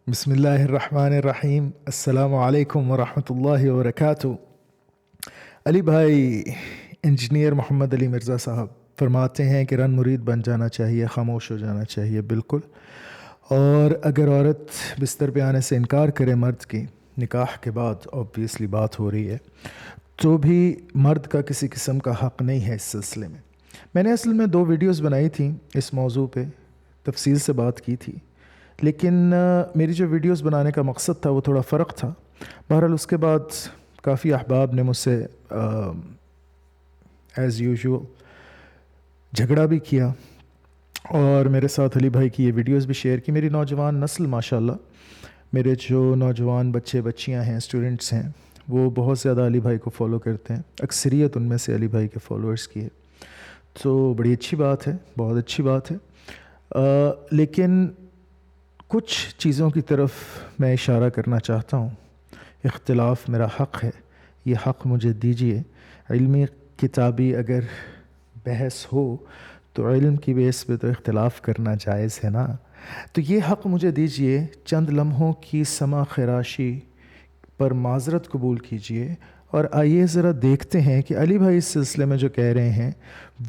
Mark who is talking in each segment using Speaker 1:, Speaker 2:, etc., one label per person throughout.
Speaker 1: بسم اللہ الرحمن الرحیم، السلام علیکم ورحمۃ اللہ وبرکاتہ۔ علی بھائی انجینئر محمد علی مرزا صاحب فرماتے ہیں کہ رن مرید بن جانا چاہیے، خاموش ہو جانا چاہیے۔ بالکل، اور اگر عورت بستر پہ آنے سے انکار کرے مرد کی نکاح کے بعد، اوبویسلی بات ہو رہی ہے، تو بھی مرد کا کسی قسم کا حق نہیں ہے اس سلسلے میں۔ میں نے اصل میں 2 ویڈیوز بنائی تھیں اس موضوع پہ، تفصیل سے بات کی تھی، لیکن میری جو ویڈیوز بنانے کا مقصد تھا وہ تھوڑا فرق تھا۔ بہرحال اس کے بعد کافی احباب نے مجھ سے ایز یوزول جھگڑا بھی کیا اور میرے ساتھ علی بھائی کی یہ ویڈیوز بھی شیئر کی۔ میری نوجوان نسل ماشاءاللہ، میرے جو نوجوان بچے بچیاں ہیں، اسٹوڈنٹس ہیں، وہ بہت زیادہ علی بھائی کو فالو کرتے ہیں۔ اکثریت ان میں سے علی بھائی کے فالوورز کی ہے، تو بڑی اچھی بات ہے، بہت اچھی بات ہے۔ لیکن کچھ چیزوں کی طرف میں اشارہ کرنا چاہتا ہوں۔ اختلاف میرا حق ہے، یہ حق مجھے دیجیے۔ علمی کتابی اگر بحث ہو تو علم کی بیس پہ تو اختلاف کرنا جائز ہے نا، تو یہ حق مجھے دیجیے۔ چند لمحوں کی سمع خراشی پر معذرت قبول کیجیے اور آئیے ذرا دیکھتے ہیں کہ علی بھائی اس سلسلے میں جو کہہ رہے ہیں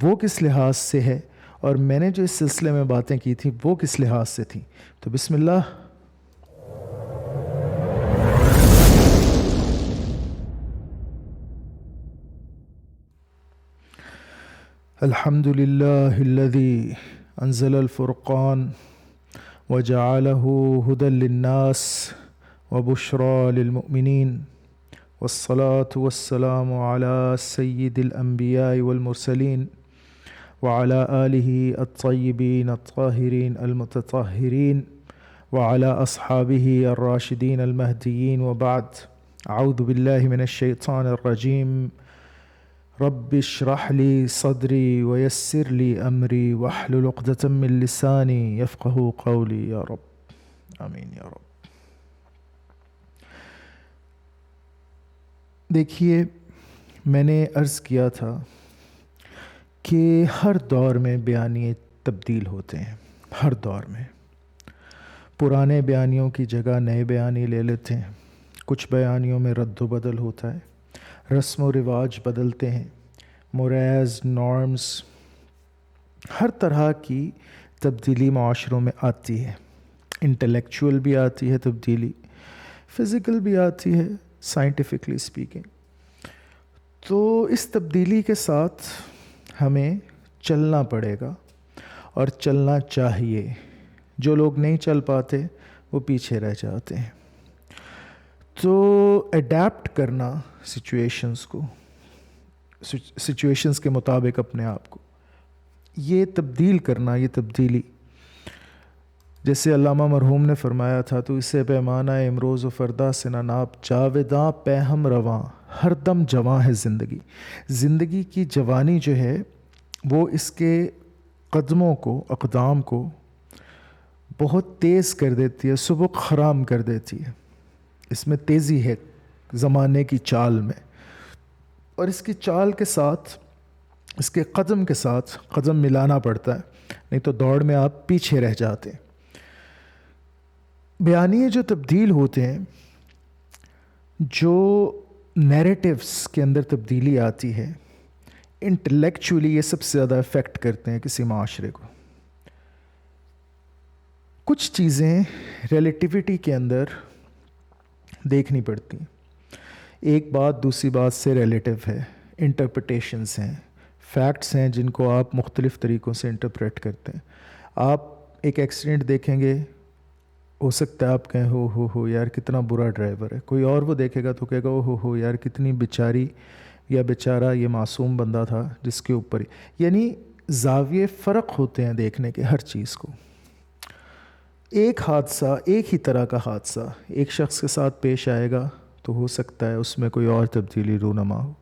Speaker 1: وہ کس لحاظ سے ہے، اور میں نے جو اس سلسلے میں باتیں کی تھیں وہ کس لحاظ سے تھیں۔ تو بسم اللہ۔ الحمد للہ الذی انزل الفرقان وجعلہ ہدی للناس وبشریٰ للمؤمنین، والصلاة والسلام علی سید الانبیاء والمرسلین وعلى آلہ الطیبین الطاہرین المتطہرین وعلى اصحابہ الراشدین المہدیین، وبعد۔ اعوذ باللہ من الشیطان الرجیم۔ رب اشرح لی صدری ویسر لی امری واحلل عقدۃ من لسانی یفقہوا قولی، یا رب آمین یا رب۔ دیکھیے، میں نے عرض کیا تھا کہ ہر دور میں بیانیے تبدیل ہوتے ہیں، ہر دور میں پرانے بیانیوں کی جگہ نئے بیانی لے لیتے ہیں، کچھ بیانیوں میں رد و بدل ہوتا ہے، رسم و رواج بدلتے ہیں، موریز، نارمز، ہر طرح کی تبدیلی معاشروں میں آتی ہے۔ انٹلیکچول بھی آتی ہے تبدیلی، فزیکل بھی آتی ہے، سائنٹیفکلی اسپیکنگ۔ تو اس تبدیلی کے ساتھ ہمیں چلنا پڑے گا اور چلنا چاہیے۔ جو لوگ نہیں چل پاتے وہ پیچھے رہ جاتے ہیں۔ تو اڈیپٹ کرنا سچویشنز کو، سچویشنز کے مطابق اپنے آپ کو، یہ تبدیل کرنا، یہ تبدیلی، جیسے علامہ مرحوم نے فرمایا تھا، تو اسے پیمانہ امروز و فردا سے نہ ناپ، جاوداں پہ ہم رواں، ہر دم جواں ہے زندگی۔ زندگی کی جوانی جو ہے وہ اس کے قدموں کو، اقدام کو بہت تیز کر دیتی ہے، سبق خرام کر دیتی ہے۔ اس میں تیزی ہے زمانے کی چال میں، اور اس کی چال کے ساتھ، اس کے قدم کے ساتھ قدم ملانا پڑتا ہے، نہیں تو دوڑ میں آپ پیچھے رہ جاتے ہیں۔ بیانیے جو تبدیل ہوتے ہیں، جو نیریٹیوز کے اندر تبدیلی آتی ہے، انٹلیکچولی یہ سب سے زیادہ افیکٹ کرتے ہیں کسی معاشرے کو۔ کچھ چیزیں ریلیٹیوٹی کے اندر دیکھنی پڑتی ہیں۔ ایک بات دوسری بات سے ریلیٹیو ہے، انٹرپریٹیشنز ہیں، فیکٹس ہیں جن کو آپ مختلف طریقوں سے انٹرپریٹ کرتے ہیں۔ آپ ایک ایکسیڈنٹ دیکھیں گے، ہو سکتا ہے آپ کہیں ہو یار کتنا برا ڈرائیور ہے، کوئی اور وہ دیکھے گا تو کہے گا ہو یار کتنی بیچاری یا بیچارہ یہ معصوم بندہ تھا جس کے اوپر، یعنی زاویے فرق ہوتے ہیں دیکھنے کے ہر چیز کو۔ ایک حادثہ، ایک ہی طرح کا حادثہ ایک شخص کے ساتھ پیش آئے گا تو ہو سکتا ہے اس میں کوئی اور تبدیلی رونما ہو،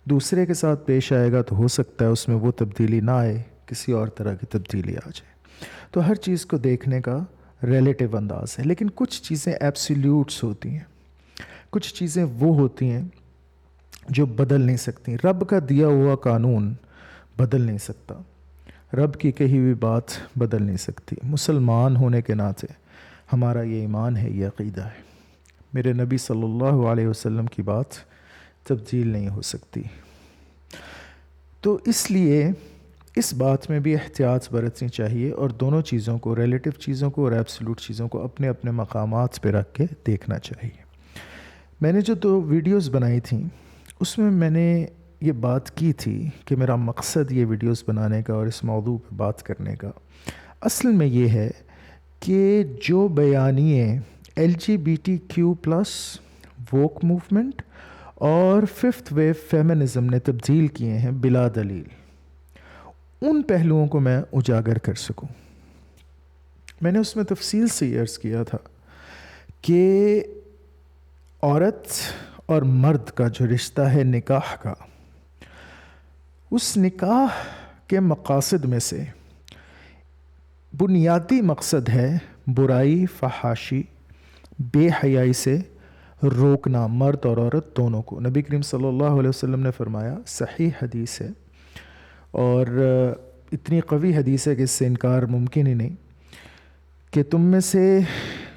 Speaker 1: دوسرے کے ساتھ پیش آئے گا تو ہو سکتا ہے اس میں وہ تبدیلی نہ آئے، کسی اور طرح کی تبدیلی آ جائے۔ تو ہر چیز کو دیکھنے کا ریلیٹیو انداز ہے، لیکن کچھ چیزیں ایبسلیوٹس ہوتی ہیں، کچھ چیزیں وہ ہوتی ہیں جو بدل نہیں سکتی۔ رب کا دیا ہوا قانون بدل نہیں سکتا، رب کی کہی ہوئی بات بدل نہیں سکتی۔ مسلمان ہونے کے ناطے ہمارا یہ ایمان ہے، یہ عقیدہ ہے۔ میرے نبی صلی اللہ علیہ وسلم کی بات تبدیل نہیں ہو سکتی۔ تو اس لیے اس بات میں بھی احتیاط برتنی چاہیے، اور دونوں چیزوں کو، ریلیٹو چیزوں کو اور ایبسولوٹ چیزوں کو، اپنے اپنے مقامات پہ رکھ کے دیکھنا چاہیے۔ میں نے جو 2 ویڈیوز بنائی تھیں اس میں میں نے یہ بات کی تھی کہ میرا مقصد یہ ویڈیوز بنانے کا اور اس موضوع پہ بات کرنے کا اصل میں یہ ہے کہ جو بیانیے LGBTQ+ ووک موومنٹ اور 5th ویو فیمنزم نے تبدیل کیے ہیں بلا دلیل، ان پہلوؤں کو میں اجاگر کر سکوں۔ میں نے اس میں تفصیل سے یہ عرض کیا تھا کہ عورت اور مرد کا جو رشتہ ہے نکاح کا، اس نکاح کے مقاصد میں سے بنیادی مقصد ہے برائی، فحاشی، بے حیائی سے روکنا مرد اور عورت دونوں کو۔ نبی کریم صلی اللہ علیہ وسلم نے فرمایا، صحیح حدیث ہے اور اتنی قوی حدیث ہے کہ اس سے انکار ممکن ہی نہیں، کہ تم میں سے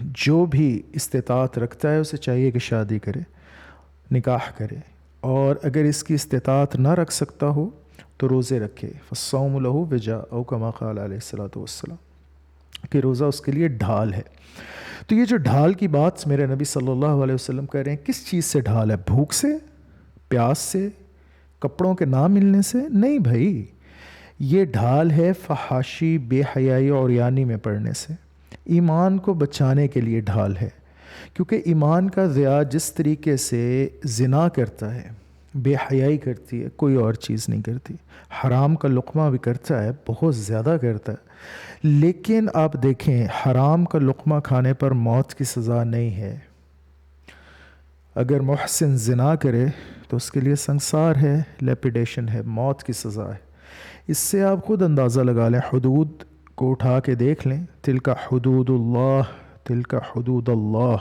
Speaker 1: جو بھی استطاعت رکھتا ہے اسے چاہیے کہ شادی کرے، نکاح کرے، اور اگر اس کی استطاعت نہ رکھ سکتا ہو تو روزے رکھے۔ فالصوم لہ وجاء او کما قال علیہ الصلوۃ والسلام، کہ روزہ اس کے لیے ڈھال ہے۔ تو یہ جو ڈھال کی بات میرے نبی صلی اللہ علیہ وسلم کہہ رہے ہیں، کس چیز سے ڈھال ہے؟ بھوک سے، پیاس سے، کپڑوں کے نہ ملنے سے؟ نہیں بھائی، یہ ڈھال ہے فحاشی، بے حیائی اور عریانی میں پڑنے سے۔ ایمان کو بچانے کے لیے ڈھال ہے، کیونکہ ایمان کا ضیاع جس طریقے سے زنا کرتا ہے، بے حیائی کرتی ہے، کوئی اور چیز نہیں کرتی۔ حرام کا لقمہ بھی کرتا ہے، بہت زیادہ کرتا ہے، لیکن آپ دیکھیں حرام کا لقمہ کھانے پر موت کی سزا نہیں ہے۔ اگر محسن زنا کرے تو اس کے لیے سنسار ہے، لیپیڈیشن ہے، موت کی سزا ہے۔ اس سے آپ خود اندازہ لگا لیں، حدود کو اٹھا کے دیکھ لیں، تلک حدود اللہ، تلک حدود اللہ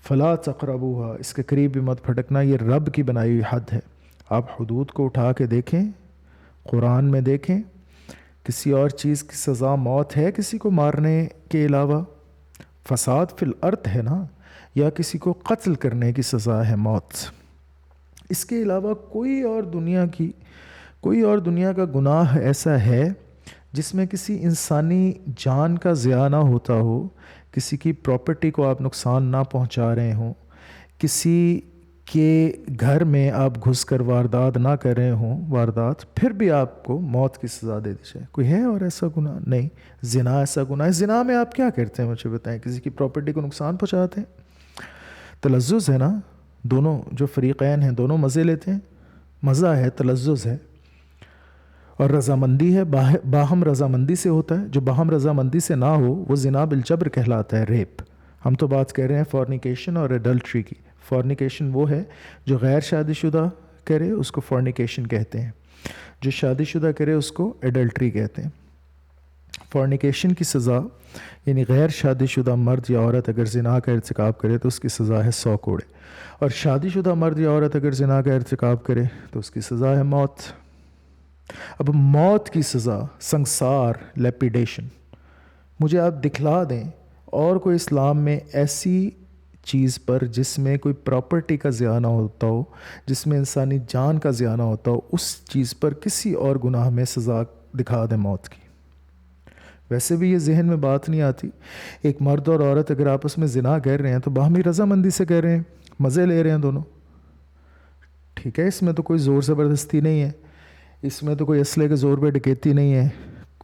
Speaker 1: فلا تقربوها، اس کے قریب بھی مت پھٹکنا، یہ رب کی بنائی ہوئی حد ہے۔ آپ حدود کو اٹھا کے دیکھیں، قرآن میں دیکھیں، کسی اور چیز کی سزا موت ہے کسی کو مارنے کے علاوہ؟ فساد فی الارض ہے نا، یا کسی کو قتل کرنے کی سزا ہے موت۔ اس کے علاوہ کوئی اور دنیا کا گناہ ایسا ہے جس میں کسی انسانی جان کا ضیاع نہ ہوتا ہو، کسی کی پراپرٹی کو آپ نقصان نہ پہنچا رہے ہوں، کسی کے گھر میں آپ گھس کر واردات نہ کر رہے ہوں، پھر بھی آپ کو موت کی سزا دے دی جائے؟ کوئی ہے اور ایسا گناہ؟ نہیں۔ زنا ایسا گناہ ہے؟ زنا میں آپ کیا کرتے ہیں مجھے بتائیں؟ کسی کی پراپرٹی کو نقصان پہنچاتے ہیں؟ تلذذ ہے نا، دونوں جو فریقین ہیں دونوں مزے لیتے ہیں، مزہ ہے، تلذذ ہے، اور رضامندی ہے، باہم رضامندی سے ہوتا ہے۔ جو باہم رضامندی سے نہ ہو وہ زنا بالجبر کہلاتا ہے، ریپ۔ ہم تو بات کر رہے ہیں فورنیکیشن اور ایڈلٹری کی۔ فورنیکیشن وہ ہے جو غیر شادی شدہ کرے، اس کو فورنیکیشن کہتے ہیں، جو شادی شدہ کرے اس کو ایڈلٹری کہتے ہیں۔ فورنیکیشن کی سزا یعنی غیر شادی شدہ مرد یا عورت اگر زنا کا ارتکاب کرے تو اس کی سزا ہے 100 کوڑے، اور شادی شدہ مرد یا عورت اگر زنا کا ارتکاب کرے تو اس کی سزا ہے موت۔ اب موت کی سزا، سنسار، لیپیڈیشن، مجھے آپ دکھلا دیں اور کوئی اسلام میں ایسی چیز پر جس میں کوئی پراپرٹی کا ضیاع نہ ہوتا ہو، جس میں انسانی جان کا ضیاع نہ ہوتا ہو، اس چیز پر کسی اور گناہ میں سزا دکھا دیں موت کی۔ ویسے بھی یہ ذہن میں بات نہیں آتی، ایک مرد اور عورت اگر آپس میں زنا کر رہے ہیں تو باہمی رضامندی سے کر رہے ہیں، مزے لے رہے ہیں دونوں، ٹھیک ہے، اس میں تو کوئی زور زبردستی نہیں ہے، اس میں تو کوئی اسلحے کے زور پہ ڈکیتی نہیں ہے،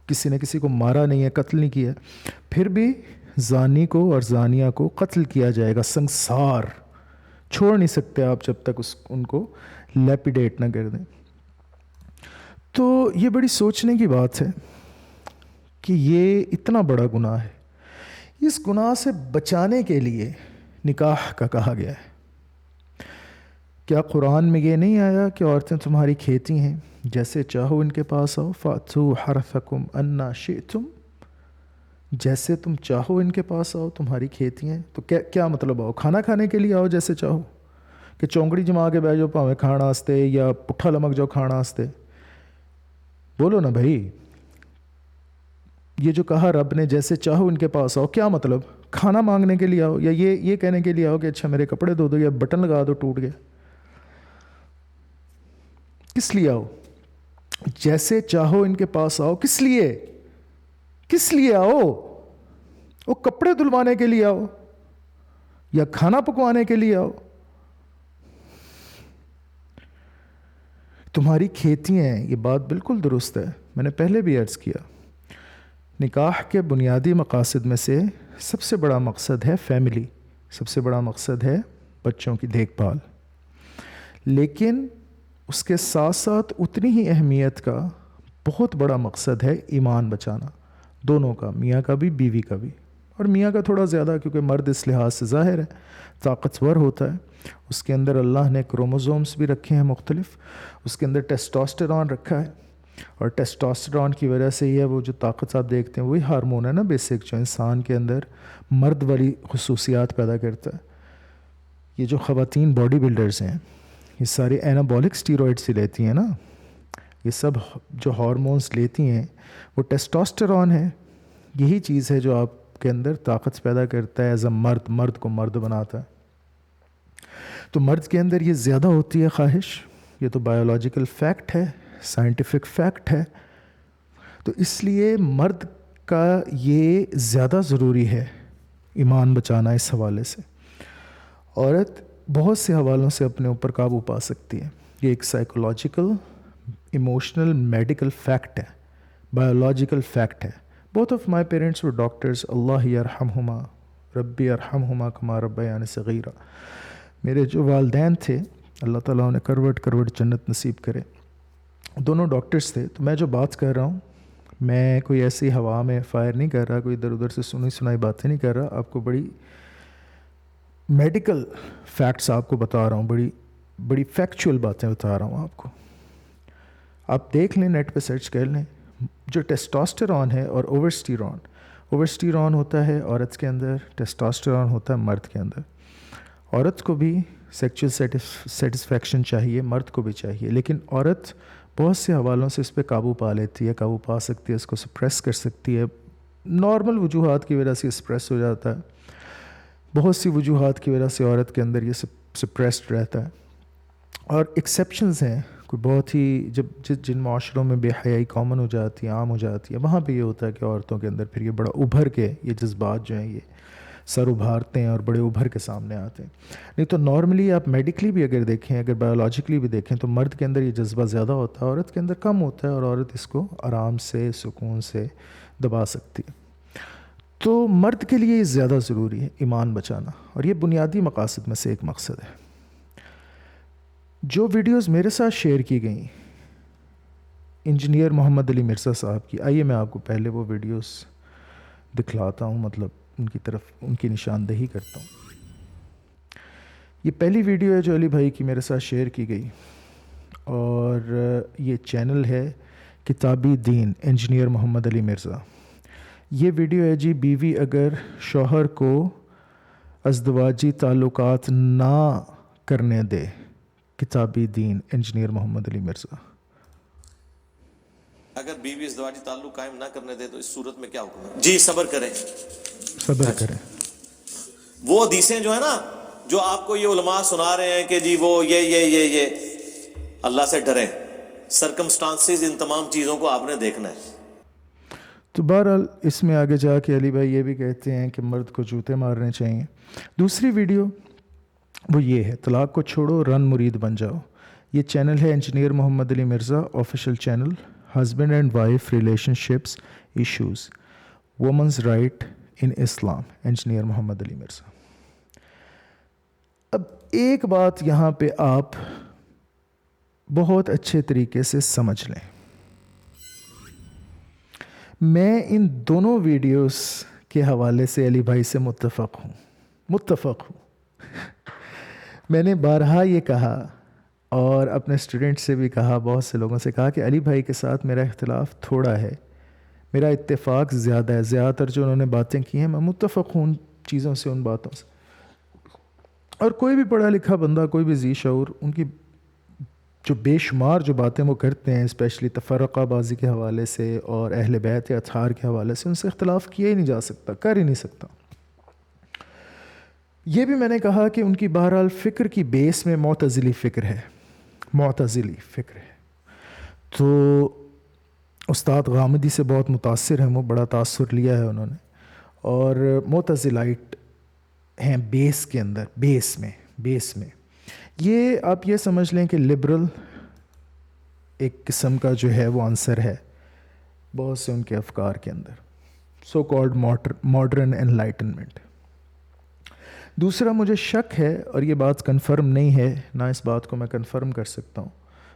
Speaker 1: کسی نے کسی کو مارا نہیں ہے، قتل نہیں کیا، پھر بھی زانی کو اور زانیہ کو قتل کیا جائے گا، سنسار، چھوڑ نہیں سکتے آپ جب تک ان کو لیپیڈیٹ نہ کر دیں۔ تو یہ بڑی سوچنے کی بات ہے کہ یہ اتنا بڑا گناہ ہے، اس گناہ سے بچانے کے لیے نکاح کا کہا گیا ہے۔ کیا قرآن میں یہ نہیں آیا کہ عورتیں تمہاری کھیتی ہیں، جیسے چاہو ان کے پاس آؤ، فَأْتُوا حَرْثَكُمْ أَنَّا شِئْتُمْ، جیسے تم چاہو ان کے پاس آؤ، تمہاری کھیتی ہیں؟ تو کیا مطلب آؤ؟ کھانا کھانے کے لیے آؤ جیسے چاہو، کہ چونکڑی جما کے بیٹھ جاؤ پاویں کھان واسطے، یا پٹھا لمک جاؤ کھان واسطے؟ بولو نا بھائی، یہ جو کہا رب نے جیسے چاہو ان کے پاس آؤ، کیا مطلب؟ کھانا مانگنے کے لیے آؤ، یا یہ کہنے کے لیے آؤ کہ اچھا میرے کپڑے دھو دو یا بٹن لگا دو ٹوٹ گیا؟ کس لیے آؤ؟ جیسے چاہو ان کے پاس آؤ، کس لیے آؤ؟ وہ کپڑے دھلوانے کے لیے آؤ یا کھانا پکوانے کے لیے آؤ؟ تمہاری کھیتی ہیں، یہ بات بالکل درست ہے، میں نے پہلے بھی عرض کیا، نکاح کے بنیادی مقاصد میں سے سب سے بڑا مقصد ہے فیملی، سب سے بڑا مقصد ہے بچوں کی دیکھ بھال، لیکن اس کے ساتھ ساتھ اتنی ہی اہمیت کا بہت بڑا مقصد ہے ایمان بچانا، دونوں کا، میاں کا بھی بیوی کا بھی، اور میاں کا تھوڑا زیادہ کیونکہ مرد اس لحاظ سے ظاہر ہے طاقتور ہوتا ہے، اس کے اندر اللہ نے کروموزومز بھی رکھے ہیں مختلف، اس کے اندر ٹیسٹوسٹیرون رکھا ہے، اور ٹیسٹوسٹیرون کی وجہ سے یہ وہ جو طاقت آپ دیکھتے ہیں وہی ہارمون ہے نا بیسک، جو انسان کے اندر مرد والی خصوصیات پیدا کرتا ہے۔ یہ جو خواتین باڈی بلڈرز ہیں یہ ساری اینابولک سٹیرائڈز ہی لیتی ہیں نا، یہ سب جو ہارمونز لیتی ہیں وہ ٹیسٹوسٹیرون ہے، یہی چیز ہے جو آپ کے اندر طاقت پیدا کرتا ہے ایز اے مرد کو مرد بناتا ہے۔ تو مرد کے اندر یہ زیادہ ہوتی ہے خواہش، یہ تو بایولوجیکل فیکٹ ہے، سائنٹیفک فیکٹ ہے، تو اس لیے مرد کا یہ زیادہ ضروری ہے ایمان بچانا اس حوالے سے۔ عورت بہت سے حوالوں سے اپنے اوپر قابو پا سکتی ہے، یہ ایک سائیکولوجیکل، ایموشنل، میڈیکل فیکٹ ہے، بایولوجیکل فیکٹ ہے۔ Both of my parents or doctors, اللہ یرحمہما، ربی ارحمہما کما ربیانی صغیرا۔ میرے جو والدین تھے اللہ تعالیٰ انہیں کروڑ جنت نصیب کرے، دونوں ڈاکٹرز تھے، تو میں جو بات کر رہا ہوں میں کوئی ایسی ہوا میں فائر نہیں کر رہا، کوئی ادھر ادھر سے سنائی باتیں نہیں کر رہا، آپ کو بڑی میڈیکل فیکٹس آپ کو بتا رہا ہوں، بڑی فیکچول باتیں بتا رہا ہوں آپ کو۔ آپ دیکھ لیں، نیٹ پہ سرچ کر لیں، جو ٹیسٹوسٹیرون ہے اور اوورسٹیرون ہوتا ہے عورت کے اندر، ٹیسٹوسٹیرون ہوتا ہے مرد کے اندر۔ عورت کو بھی سیکچول سیٹسفیکشن چاہیے، مرد کو بھی چاہیے، لیکن عورت بہت سے حوالوں سے اس پہ قابو پا لیتی ہے، قابو پا سکتی ہے، اس کو سپریس کر سکتی ہے، نارمل وجوہات کی وجہ سے سپریس ہو جاتا ہے، بہت سی وجوہات کی وجہ سے عورت کے اندر یہ سپریسڈ رہتا ہے، اور ایکسیپشنز ہیں کوئی بہت ہی، جن معاشروں میں بے حیائی کامن ہو جاتی ہے، عام ہو جاتی ہے، وہاں پہ یہ ہوتا ہے کہ عورتوں کے اندر پھر یہ بڑا ابھر کے یہ جذبات جو ہیں یہ سر ابھارتے ہیں اور بڑے ابھر کے سامنے آتے ہیں۔ نہیں تو نارملی آپ میڈیکلی بھی اگر دیکھیں، اگر بایولوجیکلی بھی دیکھیں تو مرد کے اندر یہ جذبہ زیادہ ہوتا ہے، عورت کے اندر کم ہوتا ہے، اور عورت اس کو آرام سے، سکون سے دبا سکتی ہے۔ تو مرد کے لیے یہ زیادہ ضروری ہے ایمان بچانا، اور یہ بنیادی مقاصد میں سے ایک مقصد ہے۔ جو ویڈیوز میرے ساتھ شیئر کی گئیں انجینئر محمد علی مرزا صاحب کی، آئیے میں آپ کو پہلے وہ ویڈیوز دکھلاتا ہوں، مطلب ان کی طرف ان کی نشاندہی کرتا ہوں۔ یہ پہلی ویڈیو ہے جو علی بھائی کی میرے ساتھ شیئر کی گئی، اور یہ چینل ہے کتابی دین انجینئر محمد علی مرزا۔ یہ ویڈیو ہے جی، بیوی اگر شوہر کو ازدواجی تعلقات نہ کرنے دے، کتابی دین انجینئر محمد علی مرزا۔
Speaker 2: اگر بیوی ازدواجی تعلق قائم نہ کرنے دے تو اس صورت میں کیا حکم ہے؟ جی صبر کریں،
Speaker 1: صبر کریں۔
Speaker 2: وہ حدیثیں جو ہے نا جو آپ کو یہ علماء سنا رہے ہیں کہ جی وہ یہ اللہ سے ڈریں، سرکمسٹانسز، ان تمام چیزوں کو آپ نے دیکھنا ہے۔
Speaker 1: تو بہرحال اس میں آگے جا کے علی بھائی یہ بھی کہتے ہیں کہ مرد کو جوتے مارنے چاہیے۔ دوسری ویڈیو وہ یہ ہے، طلاق کو چھوڑو، رن مرید بن جاؤ۔ یہ چینل ہے engineer Muhammad Ali Mirza official channel, husband and wife relationships issues, women's right in Islam, engineer Muhammad Ali Mirza. اب ایک بات یہاں پہ آپ بہت اچھے طریقے سے سمجھ لیں، میں ان دونوں ویڈیوز کے حوالے سے علی بھائی سے متفق ہوں۔ میں نے بارہا یہ کہا اور اپنے اسٹوڈنٹ سے بھی کہا، بہت سے لوگوں سے کہا کہ علی بھائی کے ساتھ میرا اختلاف تھوڑا ہے، میرا اتفاق زیادہ ہے، زیادہ تر جو انہوں نے باتیں کی ہیں میں متفق ہوں ان چیزوں سے، ان باتوں سے۔ اور کوئی بھی پڑھا لکھا بندہ، کوئی بھی ذی شعور، ان کی جو بے شمار جو باتیں وہ کرتے ہیں، اسپیشلی تفرقہ بازی کے حوالے سے اور اہل بیت یا اطہار کے حوالے سے، ان سے اختلاف کیا ہی نہیں جا سکتا، کر ہی نہیں سکتا۔ یہ بھی میں نے کہا کہ ان کی بہرحال فکر کی بیس میں معتزلی فکر ہے، معتزلی فکر ہے. تو استاد غامدی سے بہت متاثر ہیں، وہ بڑا تاثر لیا ہے انہوں نے، اور معتزلائٹ ہیں بیس کے اندر، بیس میں یہ آپ یہ سمجھ لیں کہ لبرل ایک قسم کا جو ہے وہ عنصر ہے بہت سے ان کے افکار کے اندر، سو کالڈ ماڈرن انلائٹنمنٹ. دوسرا مجھے شک ہے، اور یہ بات کنفرم نہیں ہے، نہ اس بات کو میں کنفرم کر سکتا ہوں،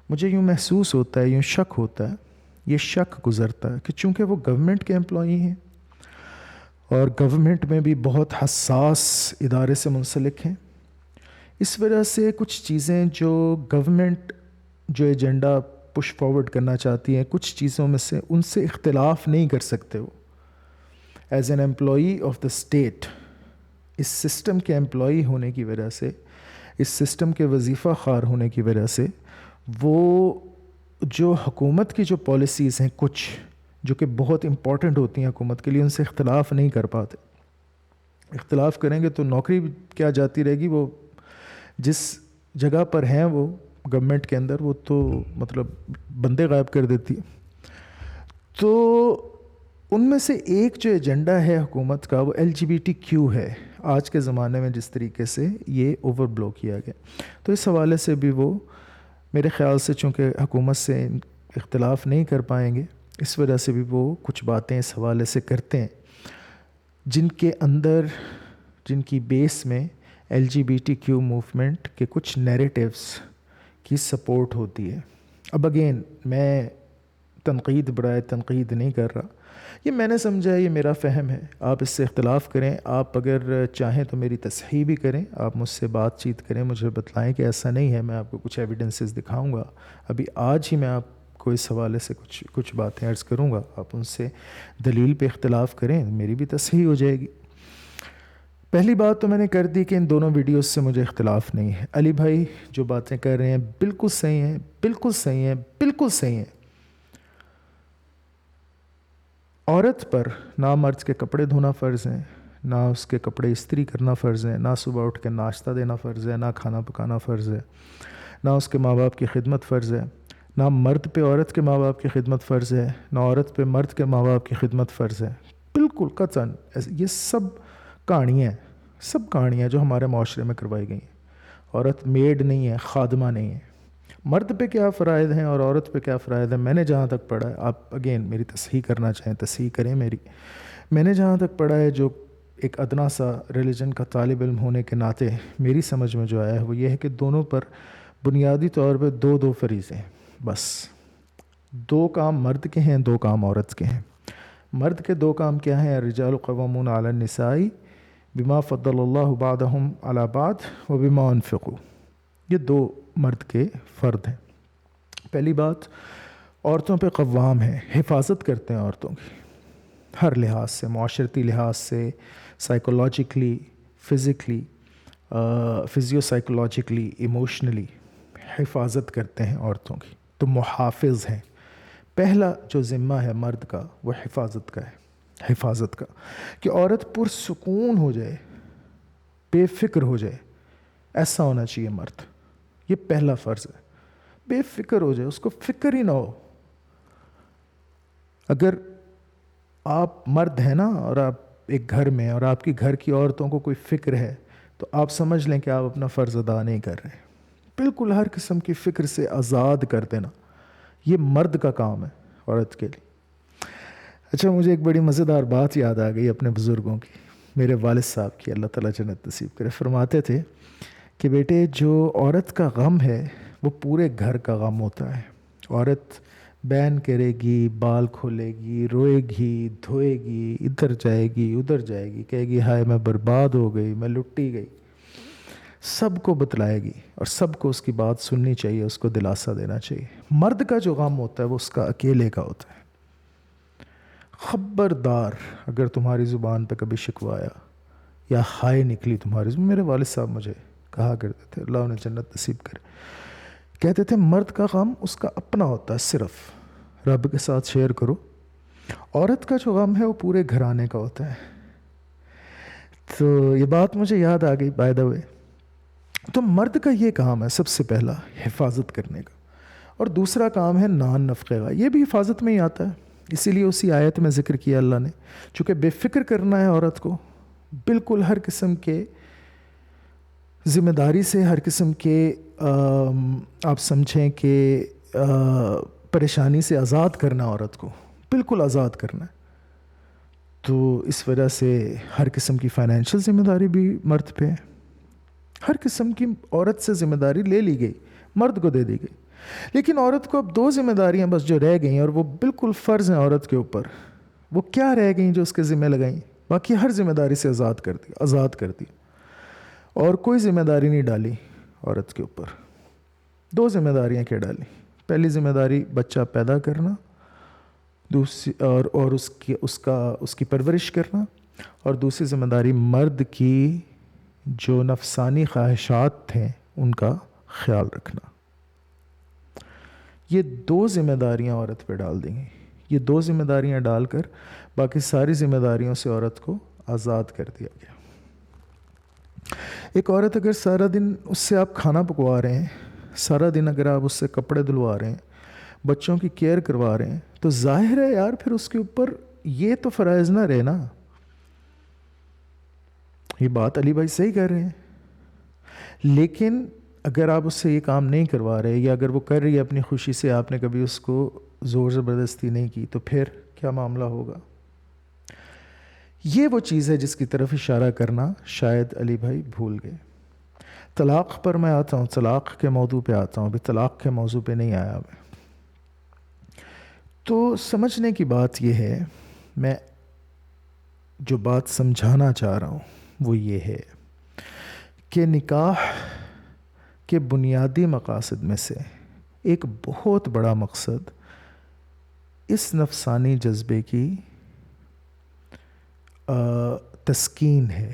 Speaker 1: مجھے یوں محسوس ہوتا ہے، یوں شک ہوتا ہے، یہ شک گزرتا ہے کہ چونکہ وہ گورنمنٹ کے امپلائی ہیں اور گورنمنٹ میں بھی بہت حساس ادارے سے منسلک ہیں، اس وجہ سے کچھ چیزیں جو گورنمنٹ جو ایجنڈا پش فارورڈ کرنا چاہتی ہیں، کچھ چیزوں میں سے ان سے اختلاف نہیں کر سکتے. وہ as an employee of the state, اس سسٹم کے امپلائی ہونے کی وجہ سے، اس سسٹم کے وظیفہ خوار ہونے کی وجہ سے، وہ جو حکومت کی جو پالیسیز ہیں کچھ جو کہ بہت امپورٹنٹ ہوتی ہیں حکومت کے لیے، ان سے اختلاف نہیں کر پاتے. اختلاف کریں گے تو نوکری کیا جاتی رہے گی، وہ جس جگہ پر ہیں وہ گورنمنٹ کے اندر، وہ تو مطلب بندے غائب کر دیتی ہے. تو ان میں سے ایک جو ایجنڈا ہے حکومت کا وہ LGBTQ ہے. آج کے زمانے میں جس طریقے سے یہ اوور بلو کیا گیا، تو اس حوالے سے بھی وہ میرے خیال سے چونکہ حکومت سے اختلاف نہیں کر پائیں گے، اس وجہ سے بھی وہ کچھ باتیں اس حوالے سے کرتے ہیں جن کے اندر، جن کی بیس میں LGBTQ موومنٹ کے کچھ نیریٹیوز کی سپورٹ ہوتی ہے. اب اگین میں تنقید برائے تنقید نہیں کر رہا، یہ میں نے سمجھا ہے، یہ میرا فہم ہے. آپ اس سے اختلاف کریں، آپ اگر چاہیں تو میری تصحیح بھی کریں، آپ مجھ سے بات چیت کریں، مجھے بتلائیں کہ ایسا نہیں ہے. میں آپ کو کچھ ایویڈنسز دکھاؤں گا، ابھی آج ہی میں آپ کو اس حوالے سے کچھ باتیں عرض کروں گا، آپ ان سے دلیل پہ اختلاف کریں، میری بھی تصحیح ہو جائے گی. پہلی بات تو میں نے کر دی کہ ان دونوں ویڈیوز سے مجھے اختلاف نہیں ہے. علی بھائی جو باتیں کر رہے ہیں بالکل صحیح ہیں، بالکل صحیح ہیں، بالکل صحیح ہیں. عورت پر نہ مرد کے کپڑے دھونا فرض ہیں، نہ اس کے کپڑے استری کرنا فرض ہے، نہ صبح اٹھ کے ناشتہ دینا فرض ہے، نہ کھانا پکانا فرض ہے، نہ اس کے ماں باپ کی خدمت فرض ہے، نہ مرد پہ عورت کے ماں باپ کی خدمت فرض ہے، نہ عورت پہ مرد کے ماں باپ کی خدمت فرض ہے. بالکل قطعاً یہ سب کہانیاں جو ہمارے معاشرے میں کروائی گئی ہیں. عورت میڈ نہیں ہے، خادمہ نہیں ہے. مرد پہ کیا فرائض ہیں اور عورت پہ کیا فرائض ہیں، میں نے جہاں تک پڑھا ہے، آپ اگین میری تصحیح کرنا چاہیں تصحیح کریں میری، میں نے جہاں تک پڑھا ہے، جو ایک ادنا سا ریلیجن کا طالب علم ہونے کے ناطے میری سمجھ میں جو آیا ہے وہ یہ ہے کہ دونوں پر بنیادی طور پہ دو فریضے ہیں. بس 2 کام مرد کے ہیں، 2 کام عورت کے ہیں. مرد کے 2 کام کیا ہیں؟ الرجال قوامون علی النساء بما فضل اللہ بعضهم علی بعض وبما انفقوا. یہ 2 مرد کے فرد ہیں. پہلی بات، عورتوں پہ قوام ہے، حفاظت کرتے ہیں عورتوں کی ہر لحاظ سے، معاشرتی لحاظ سے، psychologically, physically, physio psychologically, emotionally حفاظت کرتے ہیں عورتوں کی. تو محافظ ہیں. پہلا جو ذمہ ہے مرد کا وہ حفاظت کا ہے، حفاظت کا، کہ عورت پرسکون ہو جائے، بے فکر ہو جائے، ایسا ہونا چاہیے مرد. یہ پہلا فرض ہے. بے فکر ہو جائے، اس کو فکر ہی نہ ہو. اگر آپ مرد ہیں نا اور آپ ایک گھر میں اور آپ کی گھر کی عورتوں کو کوئی فکر ہے تو آپ سمجھ لیں کہ آپ اپنا فرض ادا نہیں کر رہے. بالکل ہر قسم کی فکر سے آزاد کر دینا، یہ مرد کا کام ہے عورت کے لیے. اچھا، مجھے ایک بڑی مزیدار بات یاد آ گئی اپنے بزرگوں کی، میرے والد صاحب کی، اللہ تعالیٰ جنت نصیب کرے. فرماتے تھے کہ بیٹے جو عورت کا غم ہے وہ پورے گھر کا غم ہوتا ہے. عورت بین کرے گی، بال کھولے گی، روئے گی، دھوئے گی، ادھر جائے گی، ادھر جائے گی، کہے گی ہائے میں برباد ہو گئی، میں لٹی گئی. سب کو بتلائے گی اور سب کو اس کی بات سننی چاہیے، اس کو دلاسا دینا چاہیے. مرد کا جو غم ہوتا ہے وہ اس کا اکیلے کا ہوتا ہے. خبردار اگر تمہاری زبان پہ کبھی شکوایا یا ہائے نکلی تمہاری زبان، میرے والد صاحب مجھے کہا کرتے تھے، اللہ انہیں جنت نصیب کرے، کہتے تھے مرد کا غم اس کا اپنا ہوتا ہے، صرف رب کے ساتھ شیئر کرو. عورت کا جو غم ہے وہ پورے گھرانے کا ہوتا ہے. تو یہ بات مجھے یاد آ گئی بائی دا وے. تو مرد کا یہ کام ہے سب سے پہلا حفاظت کرنے کا، اور دوسرا کام ہے نان نفقے کا، یہ بھی حفاظت میں ہی آتا ہے. اسی لیے اسی آیت میں ذکر کیا اللہ نے، چونکہ بے فکر کرنا ہے عورت کو بالکل ہر قسم کے ذمہ داری سے، ہر قسم کے آپ سمجھیں کہ پریشانی سے آزاد کرنا، عورت کو بالکل آزاد کرنا ہے. تو اس وجہ سے ہر قسم کی فائنینشیل ذمہ داری بھی مرد پہ ہے. ہر قسم کی عورت سے ذمہ داری لے لی گئی، مرد کو دے دی گئی. لیکن عورت کو اب 2 ذمہ داریاں بس جو رہ گئیں، اور وہ بالکل فرض ہیں عورت کے اوپر. وہ کیا رہ گئیں جو اس کے ذمہ لگائیں؟ باقی ہر ذمہ داری سے آزاد کر دی، اور کوئی ذمہ داری نہیں ڈالی عورت کے اوپر. 2 ذمہ داریاں کیا ڈالی؟ پہلی ذمہ داری بچہ پیدا کرنا، دوسری اور اس کی پرورش کرنا، اور دوسری ذمہ داری مرد کی جو نفسانی خواہشات تھیں ان کا خیال رکھنا. یہ 2 ذمہ داریاں عورت پہ ڈال دیں گی. یہ 2 ذمہ داریاں ڈال کر باقی ساری ذمہ داریوں سے عورت کو آزاد کر دیا گیا. ایک عورت اگر سارا دن اس سے آپ کھانا پکوا رہے ہیں، سارا دن اگر آپ اس سے کپڑے دھلوا رہے ہیں، بچوں کی کیئر کروا رہے ہیں، تو ظاہر ہے یار پھر اس کے اوپر یہ تو فرائض نہ رہے نا. یہ بات علی بھائی صحیح کہہ رہے ہیں. لیکن اگر آپ اس سے یہ کام نہیں کروا رہے، یا اگر وہ کر رہی ہے اپنی خوشی سے، آپ نے کبھی اس کو زور زبردستی نہیں کی، تو پھر کیا معاملہ ہوگا؟ یہ وہ چیز ہے جس کی طرف اشارہ کرنا شاید علی بھائی بھول گئے. طلاق پر میں آتا ہوں، طلاق کے موضوع پہ آتا ہوں. ابھی طلاق کے موضوع پہ نہیں آیا میں. تو سمجھنے کی بات یہ ہے، میں جو بات سمجھانا چاہ رہا ہوں وہ یہ ہے کہ نکاح کے بنیادی مقاصد میں سے ایک بہت بڑا مقصد اس نفسانی جذبے کی تسکین ہے.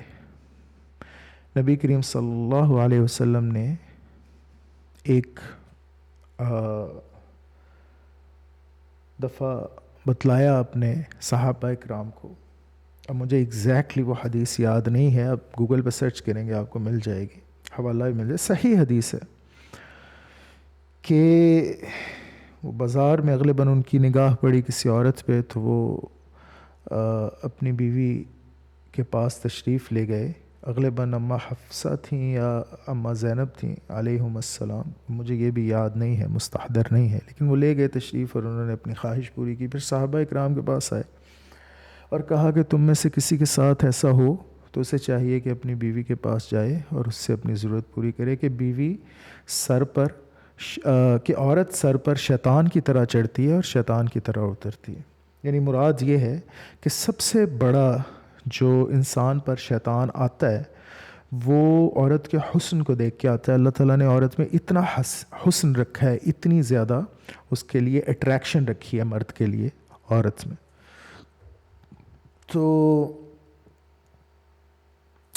Speaker 1: نبی کریم صلی اللہ علیہ وسلم نے ایک دفعہ بتلایا اپنے صحابہ اکرام کو. اب مجھے ایگزیکٹلی وہ حدیث یاد نہیں ہے، اب گوگل پہ سرچ کریں گے آپ کو مل جائے گی، حوالہ بھی مل جائے. صحیح حدیث ہے کہ وہ بازار میں غالباً ان کی نگاہ پڑی کسی عورت پہ، تو وہ اپنی بیوی کے پاس تشریف لے گئے. غالباً اماں حفصہ تھیں یا اماں زینب تھیں علیہم السلام، مجھے یہ بھی یاد نہیں ہے، مستحضر نہیں ہے، لیکن وہ لے گئے تشریف اور انہوں نے اپنی خواہش پوری کی. پھر صحابہ اکرام کے پاس آئے اور کہا کہ تم میں سے کسی کے ساتھ ایسا ہو تو اسے چاہیے کہ اپنی بیوی کے پاس جائے اور اس سے اپنی ضرورت پوری کرے. کہ بیوی سر پر کہ عورت سر پر شیطان کی طرح چڑھتی ہے اور شیطان کی طرح اترتی ہے. یعنی مراد یہ ہے کہ سب سے بڑا جو انسان پر شیطان آتا ہے وہ عورت کے حسن کو دیکھ کے آتا ہے. اللہ تعالیٰ نے عورت میں اتنا حسن رکھا ہے، اتنی زیادہ اس کے لیے اٹریکشن رکھی ہے مرد کے لیے عورت میں. تو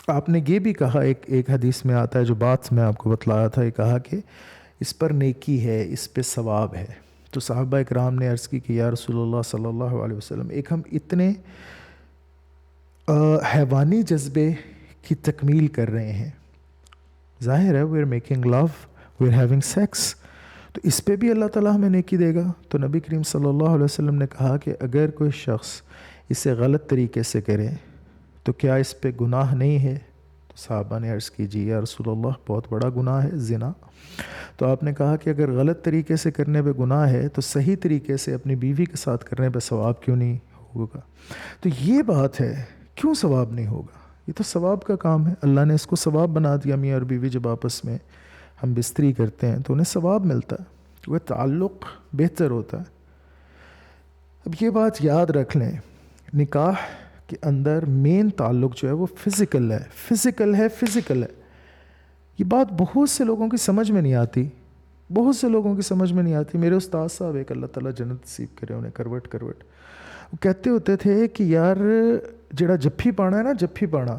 Speaker 1: آپ نے یہ بھی کہا، ایک حدیث میں آتا ہے جو بات میں آپ کو بتلایا تھا، یہ کہا کہ اس پر نیکی ہے، اس پہ ثواب ہے. تو صحابہ اکرام نے عرض کی کہ یا رسول اللہ صلی اللہ علیہ وسلم، ایک ہم اتنے حیوانی جذبے کی تکمیل کر رہے ہیں، ظاہر ہے we are making love, we are having sex, تو اس پہ بھی اللہ تعالیٰ ہمیں نیکی دے گا. تو نبی کریم صلی اللہ علیہ وسلم نے کہا کہ اگر کوئی شخص اسے غلط طریقے سے کرے تو کیا اس پہ گناہ نہیں ہے؟ تو صحابہ نے عرض کی جی یا رسول اللہ بہت بڑا گناہ ہے زنا. تو آپ نے کہا کہ اگر غلط طریقے سے کرنے پہ گناہ ہے تو صحیح طریقے سے اپنی بیوی کے ساتھ کرنے پہ ثواب کیوں نہیں ہوگا؟ تو یہ بات ہے، کیوں ثواب نہیں ہوگا؟ یہ تو ثواب کا کام ہے. اللہ نے اس کو ثواب بنا دیا. میاں اور بیوی جب آپس میں ہم بستری کرتے ہیں تو انہیں ثواب ملتا ہے، وہ تعلق بہتر ہوتا ہے. اب یہ بات یاد رکھ لیں، نکاح کے اندر مین تعلق جو ہے وہ فزیکل ہے. یہ بات بہت سے لوگوں کی سمجھ میں نہیں آتی. میرے استاد صاحب، ایک اللہ تعالیٰ جنت نصیب کرے انہیں، کروٹ وہ کہتے ہوتے تھے کہ یار جڑا جفی پانا ہے نا، جفی پانا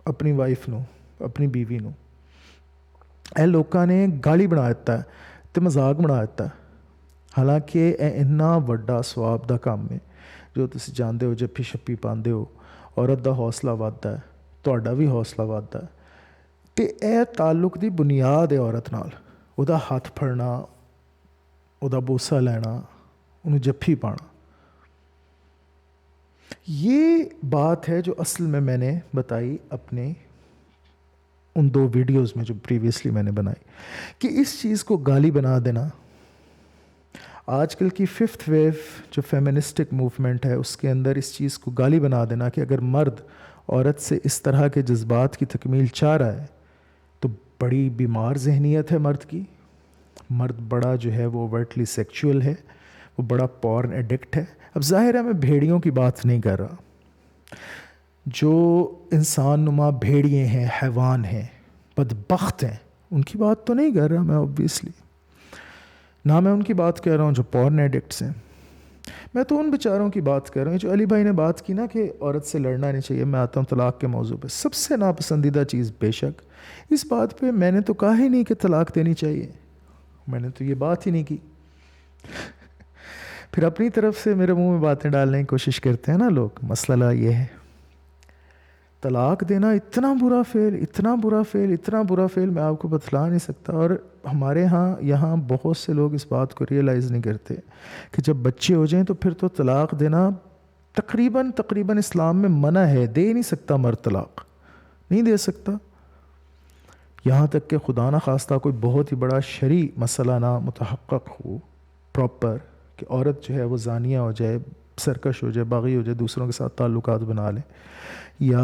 Speaker 1: اپنی وائف نو، اپنی بیوی نو، اے لوکاں نے گالی بنا دیتا ہے تے مذاق بنا دیتا ہے. حالانکہ اے اتنا وڈا سواب دا کام ہے جو تسی جاندے ہو. جفی شپی پاندے ہو، عورت دا حوصلہ ودتا ہے. ਤੁਹਾਡਾ ਵੀ ਹੌਸਲਾ ਵੱਧਦਾ ਹੈ। ਤੇ ਇਹ ਤਾਲੁਕ ਦੀ ਬੁਨਿਆਦ ਹੈ ਔਰਤ ਨਾਲ, ਉਹਦਾ ਹੱਥ ਫੜਨਾ, ਉਹਦਾ ਬੋਸਾ ਲੈਣਾ, ਉਹਨੂੰ ਜੱਫੀ ਪਾਣਾ। یہ بات ہے جو اصل میں نے بتائی اپنے ان 2 ویڈیوز میں جو پریویسلی میں نے بنائی، کہ اس چیز کو گالی بنا دینا، آج کل کی 5th ویو جو فیمنسٹک موومنٹ ہے اس کے اندر اس چیز کو گالی بنا دینا کہ اگر مرد عورت سے اس طرح کے جذبات کی تکمیل چاہ رہا ہے تو بڑی بیمار ذہنیت ہے مرد کی، مرد بڑا جو ہے وہ اوورٹلی سیکچول ہے، وہ بڑا پورن ایڈکٹ ہے۔ اب ظاہر ہے میں بھیڑیوں کی بات نہیں کر رہا، جو انسان نما بھیڑیے ہیں، حیوان ہیں، بدبخت ہیں، ان کی بات تو نہیں کر رہا میں اوبویسلی، نہ میں ان کی بات کہہ رہا ہوں جو پورن ایڈکٹس ہیں، میں تو ان بیچاروں کی بات کر رہا ہوں۔ جو علی بھائی نے بات کی نا کہ عورت سے لڑنا نہیں چاہیے، میں آتا ہوں طلاق کے موضوع پہ۔ سب سے ناپسندیدہ چیز بے شک اس بات پہ میں نے تو کہا ہی نہیں کہ طلاق دینی چاہیے، میں نے تو یہ بات ہی نہیں کی۔ پھر اپنی طرف سے میرے منہ میں باتیں ڈالنے کی کوشش کرتے ہیں نا لوگ۔ مسئلہ یہ ہے طلاق دینا اتنا برا فعل، اتنا برا فعل، اتنا برا فعل میں آپ کو بتلا نہیں سکتا۔ اور ہمارے ہاں یہاں بہت سے لوگ اس بات کو ریئلائز نہیں کرتے کہ جب بچے ہو جائیں تو پھر تو طلاق دینا تقریباً اسلام میں منع ہے، دے نہیں سکتا مرد طلاق، نہیں دے سکتا، یہاں تک کہ خدا نہ خواستہ کوئی بہت ہی بڑا شرعی مسئلہ نہ متحقق ہو پراپر، کہ عورت جو ہے وہ زانیہ ہو جائے، سرکش ہو جائے، باغی ہو جائے، دوسروں کے ساتھ تعلقات بنا لے، یا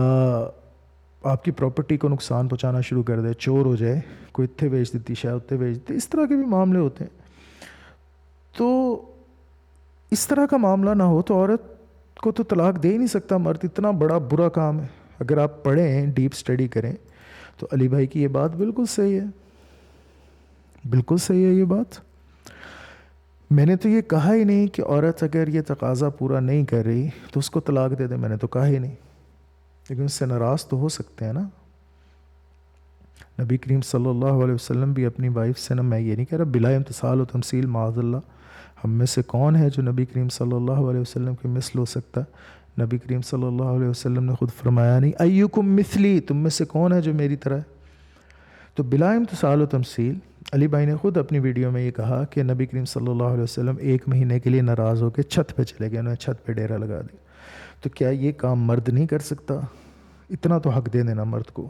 Speaker 1: آپ کی پراپرٹی کو نقصان پہنچانا شروع کر دے، چور ہو جائے، کوئی اتھے بیچ دیتی شاید اتھے بیچ دیتی، اس طرح کے بھی معاملے ہوتے ہیں۔ تو اس طرح کا معاملہ نہ ہو تو عورت کو تو طلاق دے ہی نہیں سکتا مرد، اتنا بڑا برا کام ہے۔ اگر آپ پڑھیں، ڈیپ اسٹڈی کریں تو علی بھائی کی یہ بات بالکل صحیح ہے، بالکل صحیح ہے یہ بات۔ میں نے تو یہ کہا ہی نہیں کہ عورت اگر یہ تقاضا پورا نہیں کر رہی تو اس کو طلاق دے دے، میں نے تو کہا ہی نہیں، لیکن اس سے ناراض تو ہو سکتے ہیں نا۔ نبی کریم صلی اللہ علیہ وسلم بھی اپنی وائف سے، نا میں یہ نہیں کہہ رہا بلا امتثال و تمثیل معاذ اللہ، ہم میں سے کون ہے جو نبی کریم صلی اللہ علیہ وسلم کے مثل ہو سکتا؟ نبی کریم صلی اللہ علیہ وسلم نے خود فرمایا نہیں ایکم مثلی، تم میں سے کون ہے جو میری طرح ہے؟ تو بلا امتثال و تمثیل علی بھائی نے خود اپنی ویڈیو میں یہ کہا کہ نبی کریم صلی اللہ علیہ وسلم 1 مہینے کے لیے ناراض ہو کے چھت پہ چلے گئے، انہوں نے چھت پہ ڈیرا لگا دیا۔ تو کیا یہ کام مرد نہیں کر سکتا؟ اتنا تو حق دے دینا مرد کو۔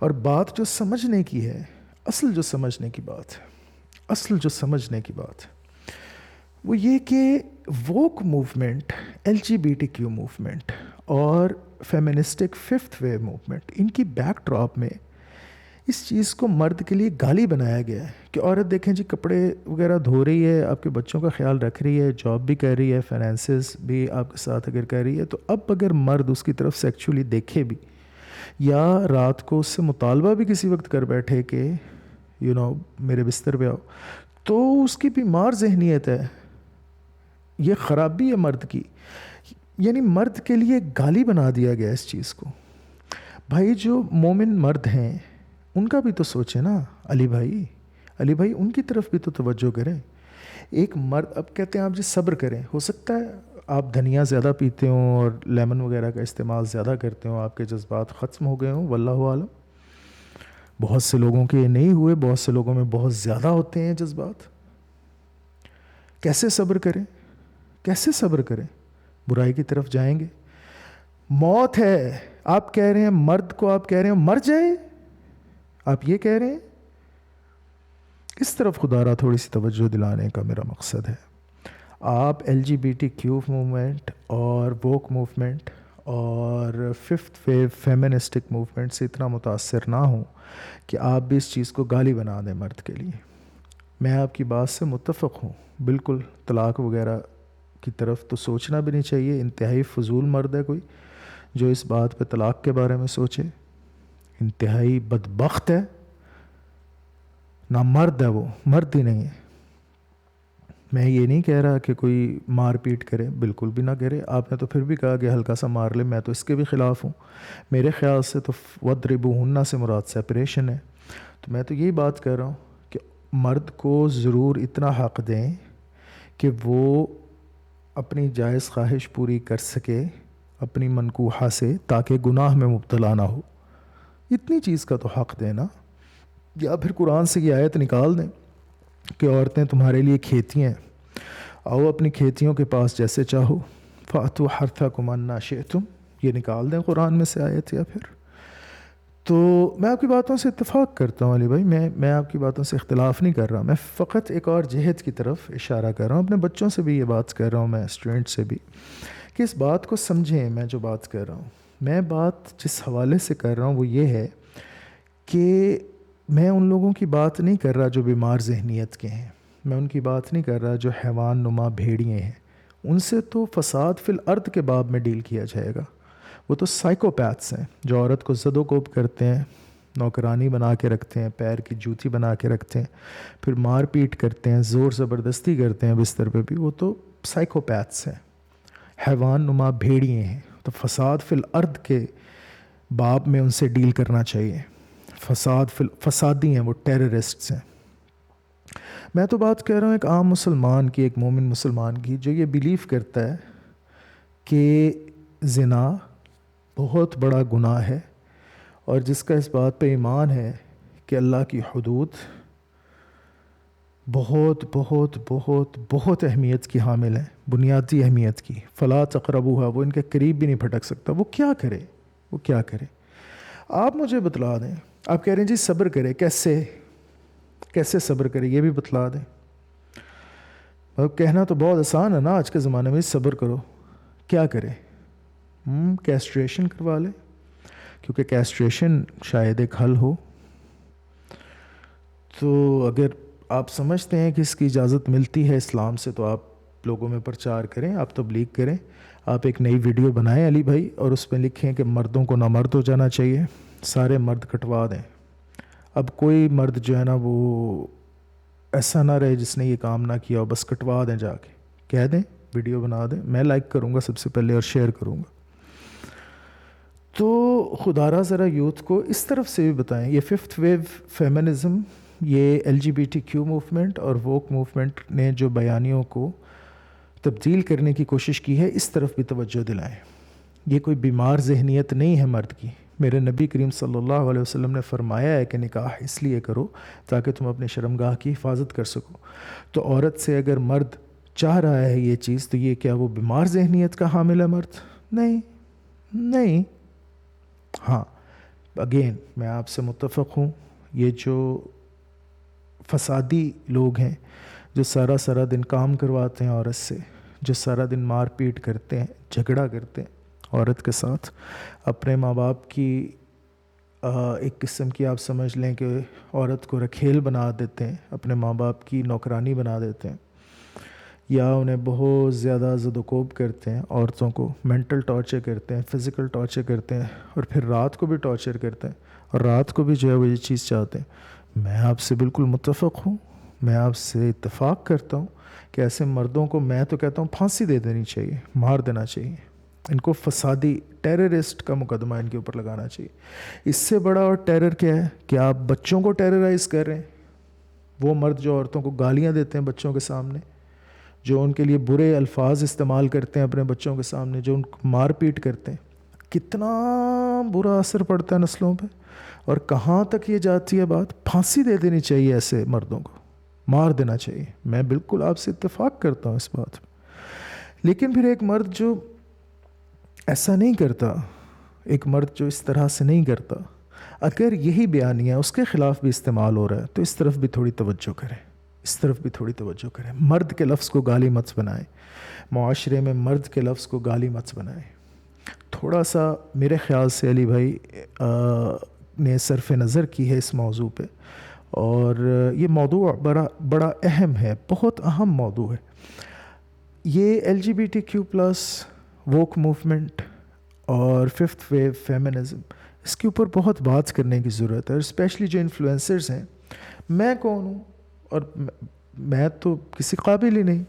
Speaker 1: اور بات جو سمجھنے کی ہے، اصل جو سمجھنے کی بات ہے، اصل جو سمجھنے کی بات ہے وہ یہ کہ ووک موومنٹ، LGBTQ موومنٹ اور فیمنسٹک 5th ویو موومنٹ، ان کی بیک ڈراپ میں اس چیز کو مرد کے لیے گالی بنایا گیا ہے کہ عورت دیکھیں جی کپڑے وغیرہ دھو رہی ہے، آپ کے بچوں کا خیال رکھ رہی ہے، جاب بھی کر رہی ہے، فائنینسز بھی آپ کے ساتھ اگر کر رہی ہے، تو اب اگر مرد اس کی طرف سیکچولی دیکھے بھی یا رات کو اس سے مطالبہ بھی کسی وقت کر بیٹھے کہ میرے بستر پہ آؤ، تو اس کی بیمار ذہنیت ہے، یہ خرابی ہے مرد کی، یعنی مرد کے لیے گالی بنا دیا گیا اس چیز کو۔ بھائی جو مومن مرد ہیں ان کا بھی تو سوچیں نا، علی بھائی ان کی طرف بھی تو توجہ کریں۔ ایک مرد، اب کہتے ہیں آپ جی صبر کریں، ہو سکتا ہے آپ دھنیا زیادہ پیتے ہوں اور لیمن وغیرہ کا استعمال زیادہ کرتے ہوں، آپ کے جذبات ختم ہو گئے ہوں، واللہ عالم، بہت سے لوگوں کے نہیں ہوئے، بہت سے لوگوں میں بہت زیادہ ہوتے ہیں جذبات۔ کیسے صبر کریں، کیسے صبر کریں؟ برائی کی طرف جائیں گے، موت ہے، آپ کہہ رہے ہیں مرد کو، آپ کہہ رہے ہیں مر جائے، آپ یہ کہہ رہے ہیں۔ اس طرف خدا را تھوڑی سی توجہ دلانے کا میرا مقصد ہے۔ آپ LGBTQ موومنٹ اور ووک موومنٹ اور 5th ویو فیمنسٹک موومنٹ سے اتنا متاثر نہ ہوں کہ آپ بھی اس چیز کو گالی بنا دیں مرد کے لیے۔ میں آپ کی بات سے متفق ہوں، بالکل طلاق وغیرہ کی طرف تو سوچنا بھی نہیں چاہیے، انتہائی فضول مرد ہے کوئی جو اس بات پہ طلاق کے بارے میں سوچے، انتہائی بدبخت ہے، نہ مرد ہے، وہ مرد ہی نہیں ہے۔ میں یہ نہیں کہہ رہا کہ کوئی مار پیٹ کرے، بالکل بھی نہ کرے، آپ نے تو پھر بھی کہا کہ ہلکا سا مار لے، میں تو اس کے بھی خلاف ہوں۔ میرے خیال سے تو وَضْرِبُوهُنَّ سے مراد سیپریشن ہے، تو میں تو یہی بات کر رہا ہوں کہ مرد کو ضرور اتنا حق دیں کہ وہ اپنی جائز خواہش پوری کر سکے اپنی منکوحہ سے تاکہ گناہ میں مبتلا نہ ہو. اتنی چیز کا تو حق دینا. یا پھر قرآن سے یہ آیت نکال دیں کہ عورتیں تمہارے لیے کھیتی ہیں, آؤ اپنی کھیتیوں کے پاس جیسے چاہو, فَأْتُوا حَرْثَكُمْ أَنَّا شِئْتُمْ, یہ نکال دیں قرآن میں سے آیت. یا پھر تو میں آپ کی باتوں سے اتفاق کرتا ہوں علی بھائی, میں آپ کی باتوں سے اختلاف نہیں کر رہا, میں فقط ایک اور جہت کی طرف اشارہ کر رہا ہوں. اپنے بچوں سے بھی یہ بات کر رہا ہوں, میں اسٹوڈنٹ سے بھی, کہ اس بات کو سمجھیں. میں جو بات کر رہا ہوں, میں بات جس حوالے سے کر رہا ہوں وہ یہ ہے کہ میں ان لوگوں کی بات نہیں کر رہا جو بیمار ذہنیت کے ہیں, میں ان کی بات نہیں کر رہا جو حیوان نما بھیڑیے ہیں. ان سے تو فساد فی الارض کے باب میں ڈیل کیا جائے گا. وہ تو سائیکوپیتھس ہیں جو عورت کو زد و کوب کرتے ہیں, نوکرانی بنا کے رکھتے ہیں, پیر کی جوتی بنا کے رکھتے ہیں, پھر مار پیٹ کرتے ہیں, زور زبردستی کرتے ہیں بستر پہ بھی. وہ تو سائیکوپیتھس ہیں, حیوان نما بھیڑیے ہیں. تو فساد فی الارض کے باب میں ان سے ڈیل کرنا چاہیے. فسادی ہیں وہ, ٹیررسٹس ہیں. میں تو بات کہہ رہا ہوں ایک عام مسلمان کی, ایک مومن مسلمان کی, جو یہ بیلیو کرتا ہے کہ زنا بہت بڑا گناہ ہے, اور جس کا اس بات پہ ایمان ہے کہ اللہ کی حدود بہت بہت بہت بہت اہمیت کی حامل ہیں, بنیادی اہمیت کی. فلا تقربوها, وہ ان کے قریب بھی نہیں پھٹک سکتا. وہ کیا کرے, وہ کیا کرے؟ آپ مجھے بتلا دیں. آپ کہہ رہے ہیں جی صبر کرے, کیسے صبر کرے یہ بھی بتلا دیں. مطلب کہنا تو بہت آسان ہے نا آج کے زمانے میں, صبر کرو. کیا کرے؟ کیسٹریشن کروا لے, کیونکہ کیسٹریشن شاید ایک حل ہو. تو اگر آپ سمجھتے ہیں کہ اس کی اجازت ملتی ہے اسلام سے تو آپ لوگوں میں پرچار کریں, آپ تبلیغ کریں. آپ ایک نئی ویڈیو بنائیں علی بھائی, اور اس پہ لکھیں کہ مردوں کو نامرد ہو جانا چاہیے, سارے مرد کٹوا دیں. اب کوئی مرد جو ہے نا وہ ایسا نہ رہے جس نے یہ کام نہ کیا ہو, بس کٹوا دیں, جا کے کہہ دیں, ویڈیو بنا دیں. میں لائک کروں گا سب سے پہلے اور شیئر کروں گا. تو خدا را ذرا یوتھ کو اس طرف سے بھی بتائیں. یہ ففتھ ویو فیمنزم, یہ LGBTQ موومنٹ اور ووک موومنٹ نے جو بیانیوں کو تبدیل کرنے کی کوشش کی ہے, اس طرف بھی توجہ دلائیں. یہ کوئی بیمار ذہنیت نہیں ہے مرد کی. میرے نبی کریم صلی اللہ علیہ وسلم نے فرمایا ہے کہ نکاح اس لیے کرو تاکہ تم اپنے شرمگاہ کی حفاظت کر سکو. تو عورت سے اگر مرد چاہ رہا ہے یہ چیز, تو یہ کیا وہ بیمار ذہنیت کا حامل ہے مرد؟ نہیں. ہاں, اگین میں آپ سے متفق ہوں. یہ جو فسادی لوگ ہیں جو سارا دن کام کرواتے ہیں عورت سے, جو سارا دن مار پیٹ کرتے ہیں, جھگڑا کرتے ہیں عورت کے ساتھ, اپنے ماں باپ کی ایک قسم کی آپ سمجھ لیں کہ عورت کو رکھیل بنا دیتے ہیں, اپنے ماں باپ کی نوکرانی بنا دیتے ہیں, یا انہیں بہت زیادہ زد و کوب کرتے ہیں, عورتوں کو مینٹل ٹارچر کرتے ہیں, فزیکل ٹارچر کرتے ہیں, اور پھر رات کو بھی ٹارچر کرتے ہیں, اور رات کو بھی جو ہے وہ یہ چیز چاہتے ہیں. میں آپ سے بالکل متفق ہوں, میں آپ سے اتفاق کرتا ہوں کہ ایسے مردوں کو میں تو کہتا ہوں پھانسی دے دینی چاہیے, مار دینا چاہیے. ان کو فسادی ٹیررسٹ کا مقدمہ ان کے اوپر لگانا چاہیے. اس سے بڑا اور ٹیرر کیا ہے کہ آپ بچوں کو ٹیررائز کر رہے ہیں. وہ مرد جو عورتوں کو گالیاں دیتے ہیں بچوں کے سامنے, جو ان کے لیے برے الفاظ استعمال کرتے ہیں اپنے بچوں کے سامنے, جو ان کو مار پیٹ کرتے ہیں, کتنا برا اثر پڑتا ہے نسلوں پہ. اور کہاں تک یہ جاتی ہے بات, پھانسی دے دینی چاہیے ایسے مردوں کو, مار دینا چاہیے. میں بالکل آپ سے اتفاق کرتا ہوں اس بات پہ. لیکن پھر ایک مرد جو ایسا نہیں کرتا, ایک مرد جو اس طرح سے نہیں کرتا, اگر یہی بیانیہ اس کے خلاف بھی استعمال ہو رہا ہے تو اس طرف بھی تھوڑی توجہ کریں, اس طرف بھی تھوڑی توجہ کریں. مرد کے لفظ کو گالی مت بنائیں, معاشرے میں مرد کے لفظ کو گالی مت بنائیں. تھوڑا سا میرے خیال سے علی بھائی نے صرف نظر کی ہے اس موضوع پہ, اور یہ موضوع بڑا اہم ہے, بہت اہم موضوع ہے. یہ LGBTQ+ ووک موومنٹ اور ففتھ ویو فیمنزم, اس کے اوپر بہت بات کرنے کی ضرورت ہے. اور اسپیشلی جو انفلوئنسرز ہیں, میں کون ہوں, اور میں تو کسی قابل ہی نہیں.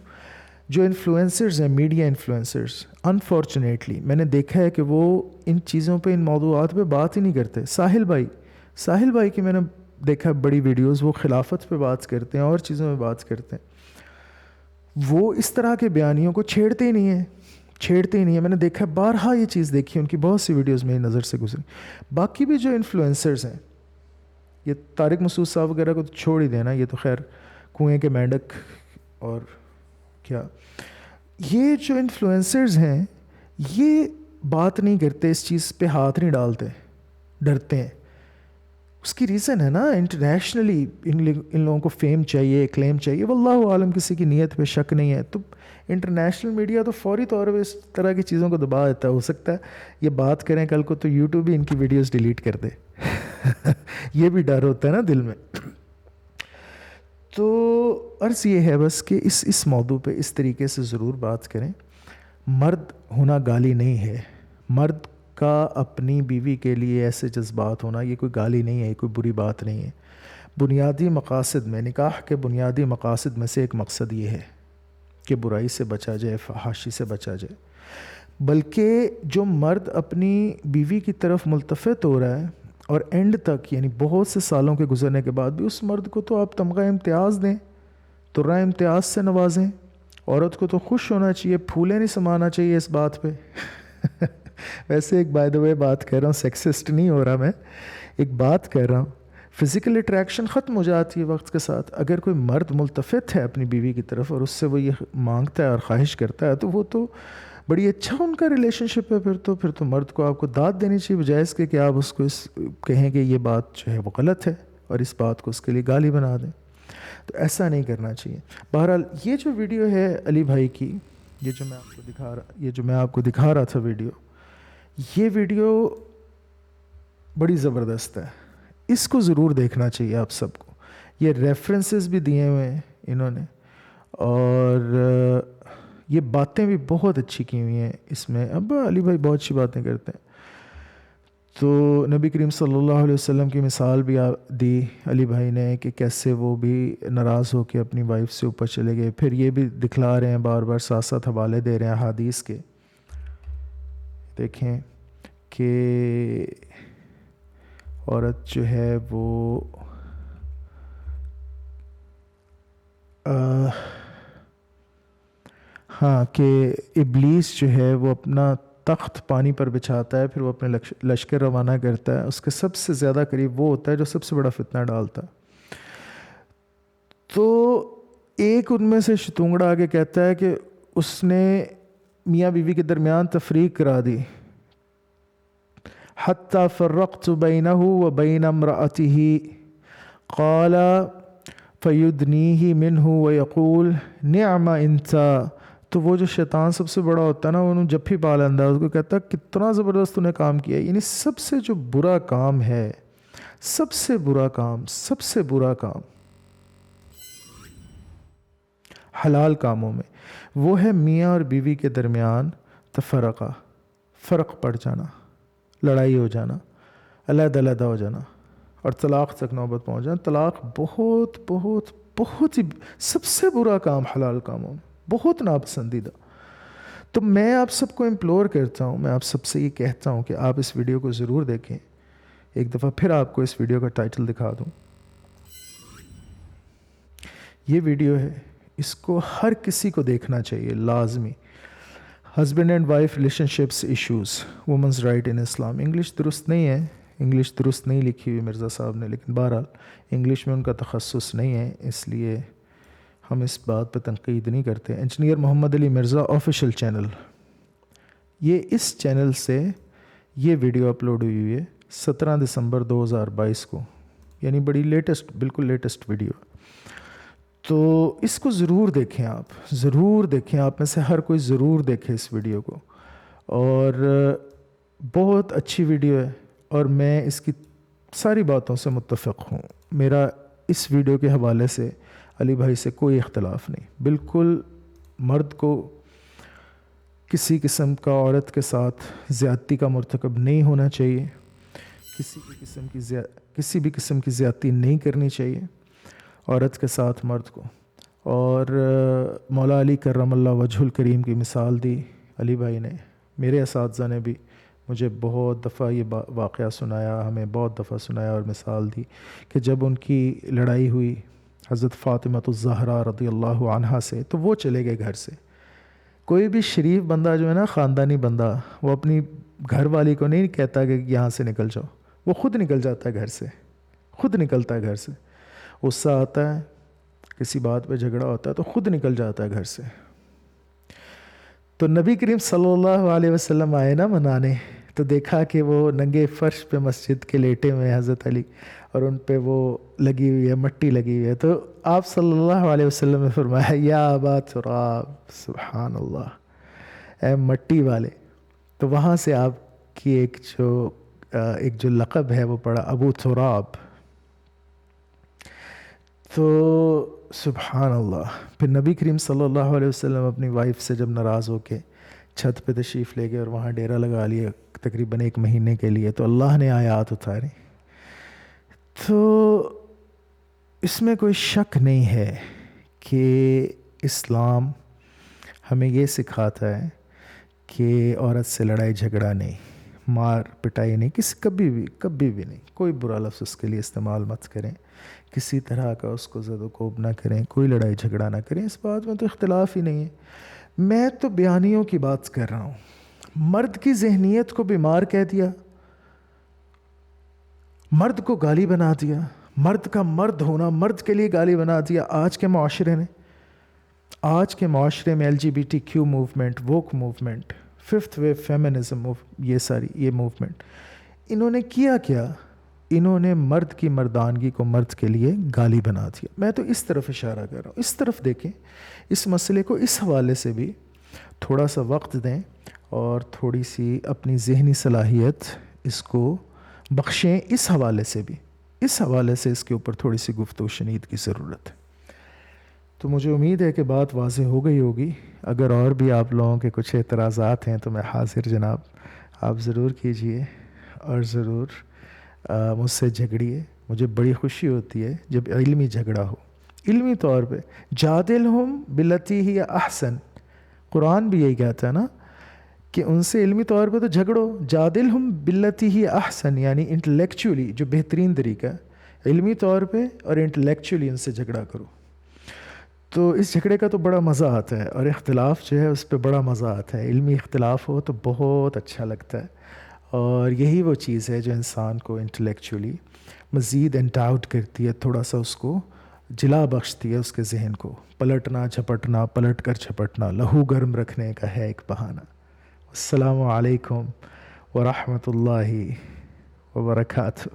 Speaker 1: جو انفلوئنسرز ہیں, میڈیا انفلوئنسرز, انفارچونیٹلی میں نے دیکھا ہے کہ وہ ان چیزوں پہ, ان موضوعات پہ بات ہی نہیں کرتے. ساحل بھائی کی میں نے دیکھا بڑی ویڈیوز, وہ خلافت پہ بات کرتے ہیں اور چیزوں پہ بات کرتے ہیں. وہ اس طرح کے بیانیوں کو چھیڑتے ہی نہیں ہیں. چھیڑتے ہی نہیں ہیں. میں نے دیکھا بارہا یہ چیز دیکھی, ان کی بہت سی ویڈیوز میری نظر سے گزری. باقی بھی جو انفلوئنسرز ہیں, یہ طارق مسعود صاحب وغیرہ کو تو چھوڑ ہی دینا, یہ تو خیر کنویں کے مینڈک اور کیا. یہ جو انفلوئنسرز ہیں یہ بات نہیں کرتے, اس چیز پہ ہاتھ نہیں ڈالتے, ڈرتے ہیں. اس کی ریزن ہے نا, انٹرنیشنلی ان لوگوں کو فیم چاہیے, کلیم چاہیے. واللہ عالم کسی کی نیت پہ شک نہیں ہے. تو انٹرنیشنل میڈیا تو فوری طور پہ اس طرح کی چیزوں کو دبا دیتا ہے. ہو سکتا ہے یہ بات کریں کل کو تو یوٹیوب بھی ان کی ویڈیوز ڈیلیٹ کر دے. یہ بھی ڈر ہوتا ہے نا دل میں. تو عرض یہ ہے بس کہ اس موضوع پہ اس طریقے سے ضرور بات کریں. مرد ہونا گالی نہیں ہے. مرد کا اپنی بیوی کے لیے ایسے جذبات ہونا یہ کوئی گالی نہیں ہے, یہ کوئی بری بات نہیں ہے. بنیادی مقاصد میں, نکاح کے بنیادی مقاصد میں سے ایک مقصد یہ ہے کہ برائی سے بچا جائے, فحاشی سے بچا جائے. بلکہ جو مرد اپنی بیوی کی طرف ملتفت ہو رہا ہے اور اینڈ تک یعنی بہت سے سالوں کے گزرنے کے بعد بھی اس مرد کو تو آپ تمغہ امتیاز دیں, ترہ امتیاز سے نوازیں. عورت کو تو خوش ہونا چاہیے, پھولے نہیں سمانا چاہیے اس بات پہ. ویسے ایک بائی دا وے بات کر رہا ہوں, سیکسسٹ نہیں ہو رہا میں, ایک بات کر رہا ہوں. فزیکل اٹریکشن ختم ہو جاتی ہے وقت کے ساتھ. اگر کوئی مرد ملتفت ہے اپنی بیوی کی طرف اور اس سے وہ یہ مانگتا ہے اور خواہش کرتا ہے تو وہ تو بڑی اچھا ان کا ریلیشن شپ ہے. پھر تو مرد کو آپ کو داد دینی چاہیے, بجائے اس کے کہ آپ اس کو کہیں کہ یہ بات جو ہے وہ غلط ہے اور اس بات کو اس کے لیے گالی بنا دیں. تو ایسا نہیں کرنا چاہیے. بہرحال یہ جو ویڈیو ہے علی بھائی کی, یہ جو میں آپ کو دکھا رہا تھا ویڈیو, یہ ویڈیو بڑی زبردست ہے. اس کو ضرور دیکھنا چاہیے آپ سب کو. یہ ریفرنسز بھی دیے ہوئے ہیں انہوں نے اور یہ باتیں بھی بہت اچھی کی ہوئی ہیں اس میں. اب علی بھائی بہت اچھی باتیں کرتے ہیں. تو نبی کریم صلی اللہ علیہ وسلم کی مثال بھی دی علی بھائی نے کہ کیسے وہ بھی ناراض ہو کے اپنی وائف سے اوپر چلے گئے. پھر یہ بھی دکھلا رہے ہیں بار بار, ساتھ ساتھ حوالے دے رہے ہیں حدیث کے. دیکھیں کہ عورت جو ہے وہ کہ ابلیس جو ہے وہ اپنا تخت پانی پر بچھاتا ہے, پھر وہ اپنے لشکر روانہ کرتا ہے. اس کے سب سے زیادہ قریب وہ ہوتا ہے جو سب سے بڑا فتنہ ڈالتا ہے. تو ایک ان میں سے شتونگڑا آگے کہتا ہے کہ اس نے میاں بیوی کے درمیان تفریق کرا دی. حتی فرقت بینہ و بین امرأتہ قال فیدنیہ منہ ویقول نعم انتا. تو وہ جو شیطان سب سے بڑا ہوتا ہے نا, انہوں جب ہی پا لیندہ اس کو کہتا ہے کتنا زبردست نے کام کیا. یعنی سب سے جو برا کام ہے, سب سے برا کام حلال کاموں میں وہ ہے میاں اور بیوی کے درمیان تفرقہ, فرق پڑ جانا, لڑائی ہو جانا, علیحدہ ہو جانا اور طلاق تک نوبت پہنچ جانا. طلاق بہت بہت بہت ہی سب سے برا کام حلال کاموں میں, بہت ناپسندیدہ. تو میں آپ سب کو امپلور کرتا ہوں, میں آپ سب سے یہ کہتا ہوں کہ آپ اس ویڈیو کو ضرور دیکھیں. ایک دفعہ پھر آپ کو اس ویڈیو کا ٹائٹل دکھا دوں. یہ ویڈیو ہے, اس کو ہر کسی کو دیکھنا چاہیے لازمی. Husband and wife relationships issues, women's right in Islam. English درست نہیں ہے, انگلش درست نہیں لکھی ہوئی مرزا صاحب نے, لیکن بہرحال انگلش میں ان کا تخصص نہیں ہے, اس لیے ہم اس بات پہ تنقید نہیں کرتے. Engineer Muhammad Ali Mirza official channel, یہ اس چینل سے یہ ویڈیو اپلوڈ ہوئی ہے 17 دسمبر 2022 کو, یعنی بڑی لیٹسٹ, بالکل لیٹسٹ ویڈیو. تو اس کو ضرور دیکھیں, آپ ضرور دیکھیں, آپ میں سے ہر کوئی ضرور دیکھے اس ویڈیو کو. اور بہت اچھی ویڈیو ہے اور میں اس کی ساری باتوں سے متفق ہوں. میرا اس ویڈیو کے حوالے سے علی بھائی سے کوئی اختلاف نہیں. بالکل مرد کو کسی قسم کا عورت کے ساتھ زیادتی کا مرتکب نہیں ہونا چاہیے, کسی بھی قسم کی زیادتی نہیں کرنی چاہیے عورت کے ساتھ مرد کو. اور مولا علی کرم اللہ وجہ الکریم کی مثال دی علی بھائی نے. میرے اساتذہ نے بھی مجھے بہت دفعہ یہ واقعہ سنایا, ہمیں بہت دفعہ سنایا اور مثال دی کہ جب ان کی لڑائی ہوئی حضرت فاطمہ الزہرا رضی اللہ عنہا سے, تو وہ چلے گئے گھر سے. کوئی بھی شریف بندہ جو ہے نا، خاندانی بندہ، وہ اپنی گھر والی کو نہیں کہتا کہ یہاں سے نکل جاؤ، وہ خود نکل جاتا ہے گھر سے، خود نکلتا ہے گھر سے. غصہ آتا ہے، کسی بات پہ جھگڑا ہوتا ہے تو خود نکل جاتا ہے گھر سے. تو نبی کریم صلی اللہ علیہ وسلم آئے نا منانے، تو دیکھا کہ وہ ننگے فرش پہ مسجد کے لیٹے ہوئے ہیں حضرت علی، اور ان پہ وہ لگی ہوئی ہے، مٹی لگی ہوئی ہے. تو آپ صلی اللہ علیہ وسلم نے فرمایا یا ابا تراب، سبحان اللہ، اے مٹی والے. تو وہاں سے آپ کی ایک جو لقب ہے وہ پڑا ابو تراب. تو سبحان اللہ. پھر نبی کریم صلی اللہ علیہ وسلم اپنی وائف سے جب ناراض ہو کے چھت پہ تشریف لے گئے اور وہاں ڈیرا لگا لیا تقریباً 1 مہینے کے لیے، تو اللہ نے آیات اتاری. تو اس میں کوئی شک نہیں ہے کہ اسلام ہمیں یہ سکھاتا ہے کہ عورت سے لڑائی جھگڑا نہیں، مار پٹائی نہیں، کبھی بھی نہیں. کوئی برا لفظ اس کے لیے استعمال مت کریں، کسی طرح کا اس کو زد و کوب نہ کریں، کوئی لڑائی جھگڑا نہ کریں. اس بات میں تو اختلاف ہی نہیں ہے. میں تو بیانیوں کی بات کر رہا ہوں. مرد کی ذہنیت کو بیمار کہہ دیا، مرد کو گالی بنا دیا، مرد کا مرد ہونا مرد کے لیے گالی بنا دیا. آج کے معاشرے میں LGBTQ movement, woke movement, 5th wave feminism, یہ موومنٹ، انہوں نے کیا کیا؟ انہوں نے مرد کی مردانگی کو مرد کے لیے گالی بنا دیا. میں تو اس طرف اشارہ کر رہا ہوں. اس طرف دیکھیں، اس مسئلے کو اس حوالے سے بھی تھوڑا سا وقت دیں اور تھوڑی سی اپنی ذہنی صلاحیت اس کو بخشیں. اس حوالے سے اس کے اوپر تھوڑی سی گفتگو شنید کی ضرورت ہے. تو مجھے امید ہے کہ بات واضح ہو گئی ہوگی. اگر اور بھی آپ لوگوں کے کچھ اعتراضات ہیں تو میں حاضر جناب، آپ ضرور کیجئے اور ضرور مجھ سے جھگڑیے. مجھے بڑی خوشی ہوتی ہے جب علمی جھگڑا ہو، علمی طور پہ. جادلہم باللتی ہی احسن، قرآن بھی یہی کہتا ہے نا کہ ان سے علمی طور پہ تو جھگڑو. جادلہم باللتی ہی احسن، یعنی انٹلیکچولی جو بہترین طریقہ ہے، علمی طور پہ اور انٹلیکچولی ان سے جھگڑا کرو. تو اس جھگڑے کا تو بڑا مزہ آتا ہے، اور اختلاف جو ہے اس پہ بڑا مزہ آتا ہے. علمی اختلاف ہو تو بہت اچھا لگتا ہے، اور یہی وہ چیز ہے جو انسان کو انٹلیکچولی مزید انٹاؤٹ کرتی ہے، تھوڑا سا اس کو جلا بخشتی ہے، اس کے ذہن کو. پلٹنا جھپٹنا، پلٹ کر جھپٹنا لہو گرم رکھنے کا ہے ایک بہانہ. السلام علیکم ورحمۃ اللہ وبرکاتہ.